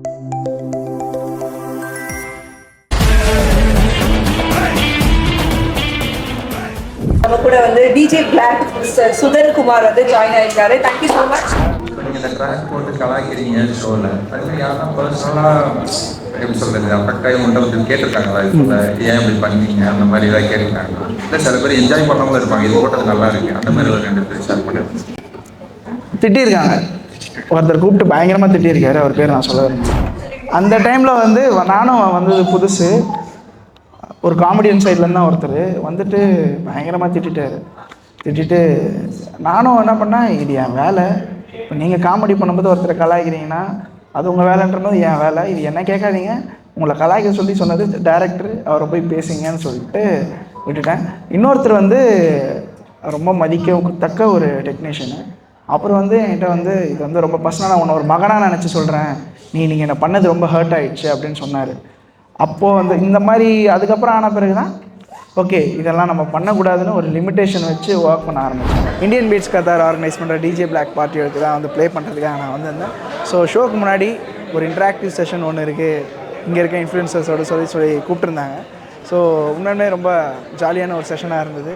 நம்ம கூட வந்து DJ Black mister Sudhan Kumar வந்து ஜாயின் ஆயிருக்காரு. Thank you so much. நீங்கள் இந்த ட்ராக் போட்டு கலாய்க்கிறீங்க ஷோவில், அதுமாதிரி யாரும் பர்சனலாக எப்படி சொல்கிறது அஃபெக்ட் ஆகி உங்கள்கிட்ட வந்து கேட்டிருக்காங்களா? இப்போ ஏன் இப்படி பண்ணீங்க அந்த மாதிரி ஏதாவது கேட்டிருக்காங்க? இல்லை சில பேர் என்ஜாய் பண்ணவங்களும் இருப்பாங்க, இது போட்டது நல்லா இருக்குது அந்த மாதிரி ஒரு 2 பேர் ஷேர் பண்ணிருக்கேன். திட்டியிருக்காங்க, ஒருத்தர் கூப்பிட்டு பயங்கரமாக திட்டியிருக்காரு, அவர் பேர் நான் சொல்ல விரும்புகிறேன். அந்த டைமில் வந்து நானும் வந்தது புதுசு, ஒரு காமெடியன் சைட்லேருந்து தான் ஒருத்தர் வந்துட்டு பயங்கரமாக திட்டிட்டு நானும் என்ன பண்ணேன், இது என் வேலை. இப்போ நீங்கள் காமெடி பண்ணும்போது ஒருத்தரை கலாய்க்கிறீங்கன்னா அது உங்கள் வேலைன்றது என் வேலை, இது என்ன கேட்காதீங்க. உங்களை கலாய்க்க சொன்னது டைரக்டர், அவரை போய் பேசுங்கன்னு சொல்லிட்டு விட்டுட்டேன். இன்னொருத்தர் வந்து ரொம்ப மதிக்கத்தக்க ஒரு டெக்னீஷியனு, அப்புறம் வந்து என்கிட்ட வந்து இது வந்து ரொம்ப பர்சனலாக உன்னை ஒரு மகனாக நினச்சி சொல்கிறேன், நீங்கள் என்ன பண்ணது ரொம்ப ஹர்ட் ஆகிடுச்சு அப்படின்னு சொன்னார். அப்போது வந்து இந்த மாதிரி அதுக்கப்புறம் ஆன பிறகு தான் ஓகே இதெல்லாம் நம்ம பண்ணக்கூடாதுன்னு ஒரு லிமிட்டேஷன் வச்சு ஒர்க் பண்ண ஆரம்பித்தேன். இந்தியன் பீட்ஸ் கத்தார் ஆர்கனைஸ் பண்ணுற டிஜே பிளாக் பார்ட்டிகளுக்கு தான் வந்து ப்ளே பண்ணுறதுக்காக நான் வந்திருந்தேன். ஸோ ஷோக்கு முன்னாடி ஒரு இன்ட்ராக்டிவ் செஷன் ஒன்று இருக்குது, இங்கே இருக்க இன்ஃப்ளூயன்சர்ஸோடு சொல்லி கூப்பிட்டுருந்தாங்க. ஸோ உண்மையுமே ரொம்ப ஜாலியான ஒரு செஷனாக இருந்தது.